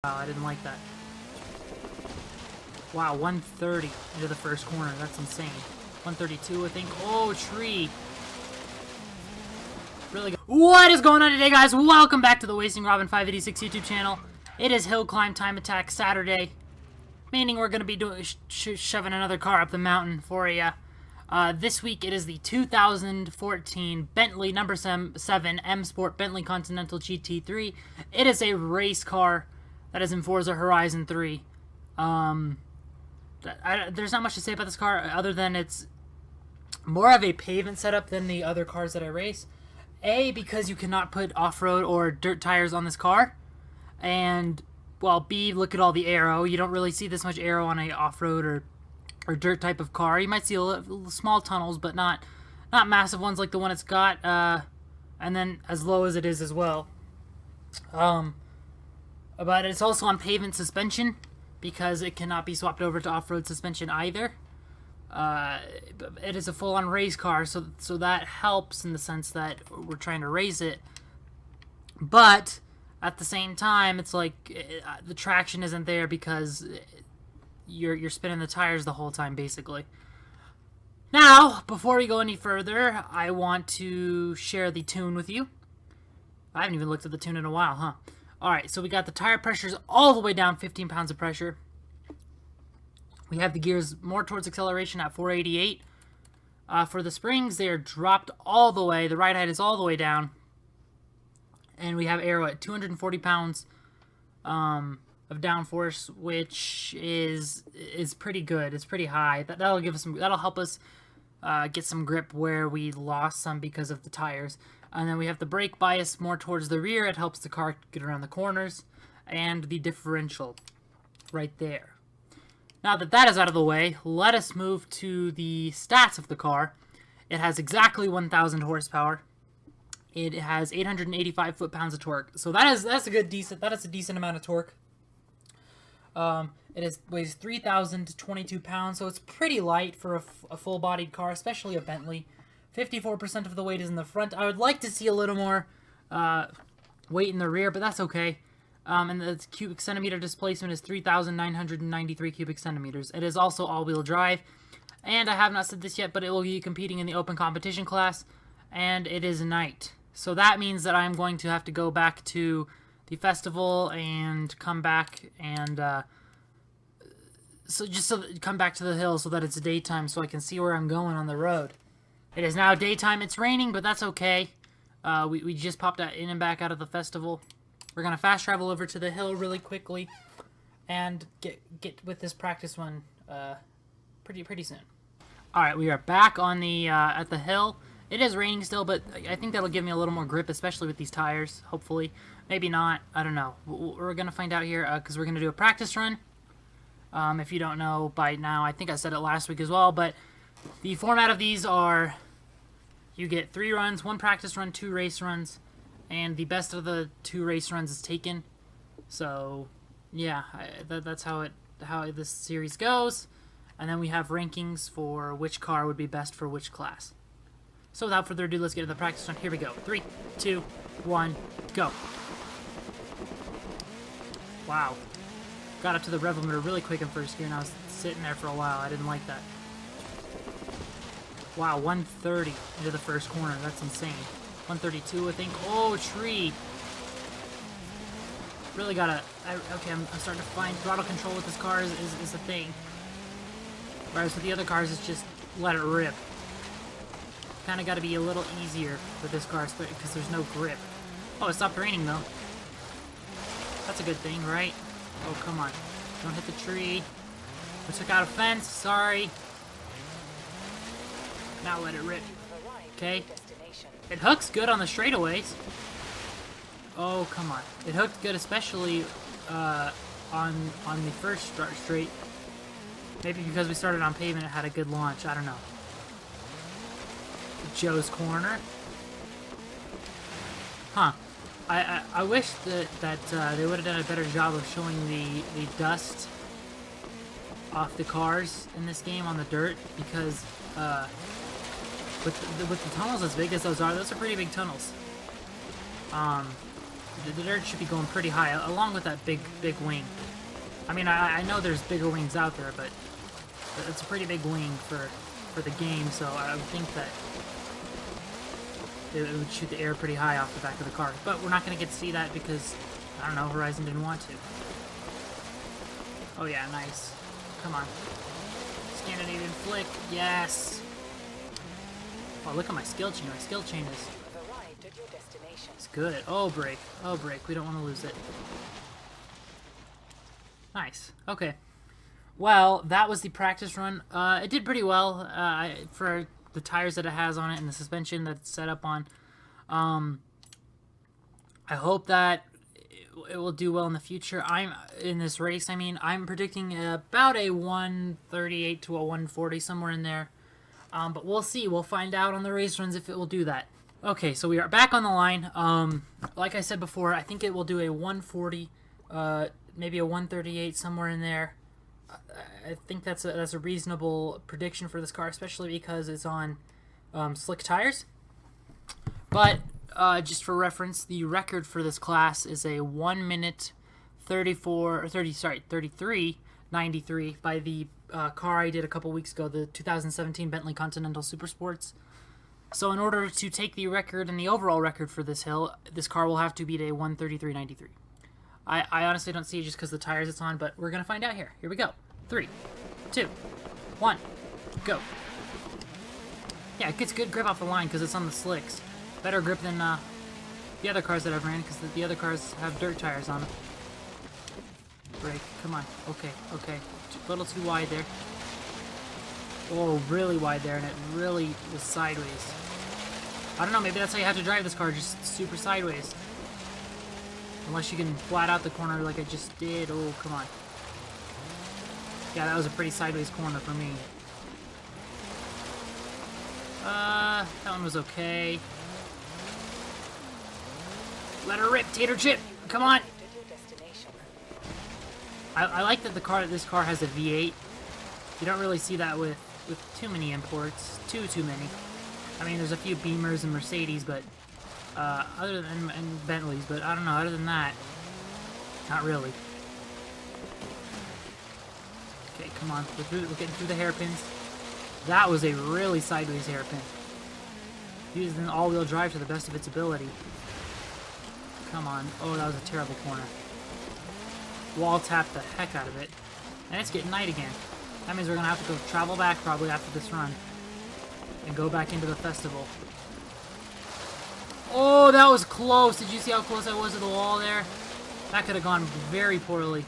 Wow, I didn't like that. Wow, 130 into the first corner. That's insane. 132, I think. Oh, tree. Really good. What is going on today, guys? Welcome back to the Wasting Robin 586 YouTube channel. It is Hill Climb Time Attack Saturday, meaning we're going to be doing shoving another car up the mountain for you. This week it is the 2014 Bentley number 7 M Sport Bentley Continental GT3. It is a race car that is in Forza Horizon 3. There's not much to say about this car other than it's more of a pavement setup than the other cars that I race. A, because you cannot put off-road or dirt tires on this car, and, well, B, look at all the aero. You don't really see this much aero on a off-road or dirt type of car. You might see little small tunnels, but not massive ones like the one it's got, and then as low as it is as well. But it's also on pavement suspension, because it cannot be swapped over to off-road suspension either. It is a full-on race car, so that helps in the sense that we're trying to race it. But at the same time, it's like the traction isn't there because you're spinning the tires the whole time, basically. Now, before we go any further, I want to share the tune with you. I haven't even looked at the tune in a while, huh? Alright, so we got the tire pressures all the way down, 15 pounds of pressure. We have the gears more towards acceleration at 488. For the springs, they are dropped all the way. The ride height is all the way down. And we have aero at 240 pounds of downforce, which is pretty good. It's pretty high. That'll give us that'll help us get some grip where we lost some because of the tires. And then we have the brake bias more towards the rear. It helps the car get around the corners. And the differential right there. Now that that is out of the way, let us move to the stats of the car. It has exactly 1,000 horsepower. It has 885 foot-pounds of torque. So that's a decent amount of torque. Weighs 3,022 pounds, so it's pretty light for a full-bodied car, especially a Bentley. 54% of the weight is in the front. I would like to see a little more weight in the rear, but that's okay. And the cubic centimeter displacement is 3,993 cubic centimeters. It is also all-wheel drive. And I have not said this yet, but it will be competing in the open competition class. And it is night. So that means that I'm going to have to go back to the festival and come back and come back to the hill so that it's daytime so I can see where I'm going on the road. It is now daytime. It's raining, but that's okay. We just popped in and back out of the festival. We're going to fast travel over to the hill really quickly and get with this practice one pretty soon. Alright, we are back on the at the hill. It is raining still, but I think that'll give me a little more grip, especially with these tires, hopefully. Maybe not. I don't know. We're going to find out here because we're going to do a practice run. If you don't know by now, I think I said it last week as well, but the format of these are you get 3 runs, 1 practice run, 2 race runs. And the best of the 2 race runs is taken. So, yeah, that's how this series goes. And then we have rankings for which car would be best for which class. So without further ado, let's get to the practice run. Here we go. 3, 2, 1, go. Wow. Got up to the rev limiter really quick in first gear, and I was sitting there for a while. I didn't like that. Wow, 130 into the first corner. That's insane. 132, I think. Oh, tree. Really gotta... okay, I'm starting to find throttle control with this car is a thing. Whereas with the other cars, it's just let it rip. Kind of got to be a little easier with this car because there's no grip. Oh, it stopped raining, though. That's a good thing, right? Oh, come on. Don't hit the tree. I took out a fence. Sorry. Now let it rip. Okay. It hooks good on the straightaways. Oh, come on. It hooked good, especially on the first straight. Maybe because we started on pavement, it had a good launch. I don't know. Joe's corner. Huh. I wish that they would have done a better job of showing the dust off the cars in this game on the dirt, because with the tunnels as big as those are pretty big tunnels. The dirt should be going pretty high, along with that big wing. I mean, I know there's bigger wings out there, but it's a pretty big wing for the game, so I would think that it would shoot the air pretty high off the back of the car. But we're not going to get to see that because, I don't know, Horizon didn't want to. Oh yeah, nice. Come on. Scandinavian flick, yes! Oh, look at my skill chain. My skill chain is... It's good. Oh, brake. Oh, brake. We don't want to lose it. Nice. Okay. Well, that was the practice run. It did pretty well for the tires that it has on it and the suspension that it's set up on. I hope that it will do well in the future. In this race, I'm predicting about a 138 to a 140, somewhere in there. But we'll see. We'll find out on the race runs if it will do that. Okay, so we are back on the line. Like I said before, I think it will do a 140, maybe a 138, somewhere in there. I think that's a reasonable prediction for this car, especially because it's on slick tires. But just for reference, the record for this class is a 1 minute 33:93 by the car I did a couple weeks ago, the 2017 Bentley Continental Supersports. So in order to take the record and the overall record for this hill, this car will have to beat a 133.93. I honestly don't see it just because the tires it's on, but we're going to find out here. Here we go. 3, 2, 1, go. Yeah, it gets good grip off the line because it's on the slicks. Better grip than the other cars that I've ran because the other cars have dirt tires on them. Brake, come on. Okay, okay. A little too wide there. Oh, really wide there, and it really was sideways. I don't know, maybe that's how you have to drive this car, just super sideways. Unless you can flat out the corner like I just did. Oh, come on. Yeah, that was a pretty sideways corner for me. That one was okay. Let her rip, tater chip! Come on! I like that this car has a V8. You don't really see that with too many imports. Too many. I mean, there's a few Beamers and Mercedes, but other than and Bentleys, but I don't know. Other than that, not really. Okay, come on. We're getting through the hairpins. That was a really sideways hairpin. Using all-wheel drive to the best of its ability. Come on. Oh, that was a terrible corner. Wall tap the heck out of it. And it's getting night again. That means we're going to have to go travel back probably after this run. And go back into the festival. Oh, that was close. Did you see how close I was to the wall there? That could have gone very poorly.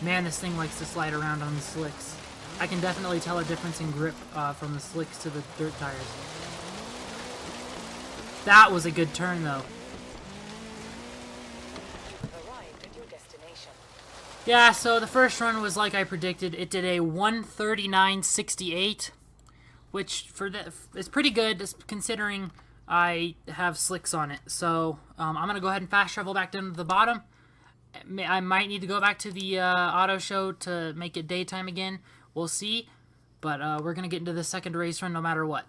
Man, this thing likes to slide around on the slicks. I can definitely tell a difference in grip from the slicks to the dirt tires. That was a good turn, though. Yeah, so the first run was like I predicted. It did a 139.68, which is pretty good considering I have slicks on it. So I'm going to go ahead and fast travel back down to the bottom. I might need to go back to the auto show to make it daytime again. We'll see. But we're going to get into the second race run no matter what.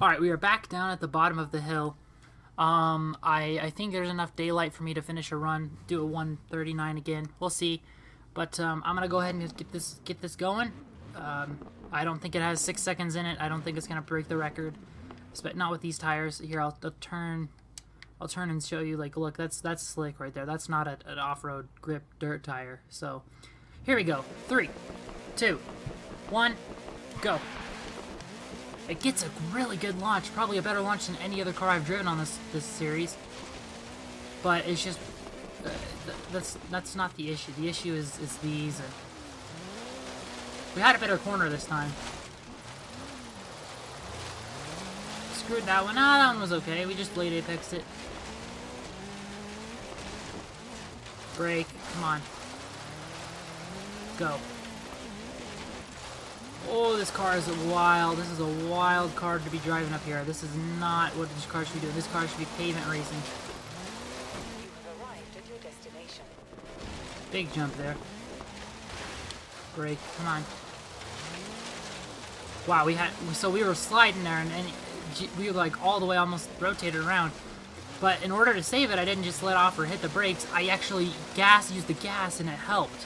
Alright, we are back down at the bottom of the hill. I think there's enough daylight for me to finish a run, do a 139 again. We'll see. But I'm gonna go ahead and get this going. I don't think it has 6 seconds in it. I don't think it's gonna break the record, but not with these tires. Here, I'll turn and show you. Like, look, that's slick right there. That's not an off-road grip dirt tire. So, here we go. 3, 2, 1, go. It gets a really good launch, probably a better launch than any other car I've driven on this series. But it's just that's not the issue. The issue is these. And we had a better corner this time. Screwed that one. Ah, that one was okay. We just blade apexed it. Brake. Come on. Go. Oh, this car is wild. This is a wild car to be driving up here. This is not what this car should be doing. This car should be pavement racing. Big jump there. Brake, come on. Wow, we were sliding there and we were like all the way almost rotated around. But in order to save it, I didn't just let off or hit the brakes. I actually used the gas, and it helped.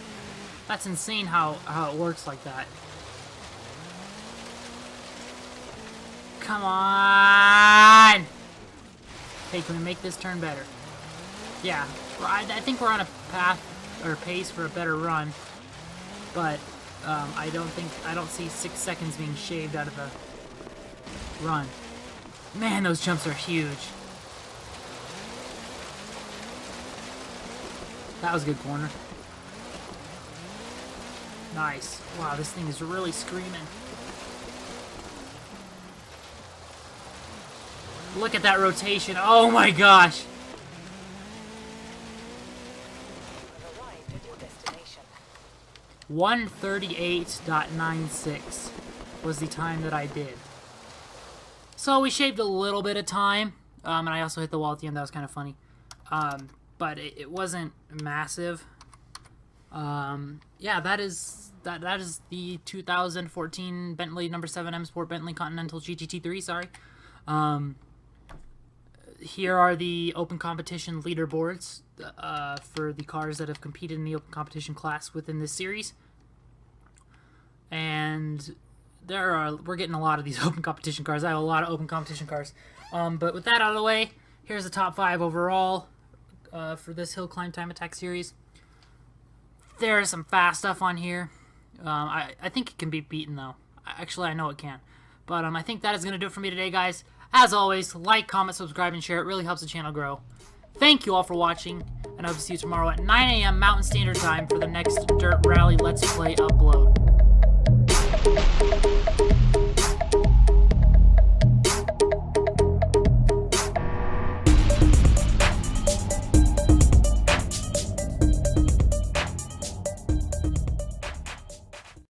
That's insane how it works like that. Come on! Hey, can we make this turn better? Yeah, I think we're on a path or pace for a better run, but I don't see 6 seconds being shaved out of the run. Man, those jumps are huge. That was a good corner. Nice. Wow, this thing is really screaming. Look at that rotation. Oh my gosh. You've arrived at your destination. 1:38.96 was the time that I did. So we shaved a little bit of time. And I also hit the wall at the end. That was kind of funny. But it wasn't massive. Yeah, that is the 2014 Bentley No. 7 M Sport Bentley Continental GT3. Sorry. Here are the open competition leaderboards for the cars that have competed in the open competition class within this series. And we're getting a lot of these open competition cars. I have a lot of open competition cars. But with that out of the way, here's the top 5 overall for this Hill Climb Time Attack series. There's some fast stuff on here. I think it can be beaten, though. Actually, I know it can. But I think that is going to do it for me today, guys. As always, like, comment, subscribe, and share. It really helps the channel grow. Thank you all for watching, and I hope to see you tomorrow at 9 a.m. Mountain Standard Time for the next Dirt Rally Let's Play upload.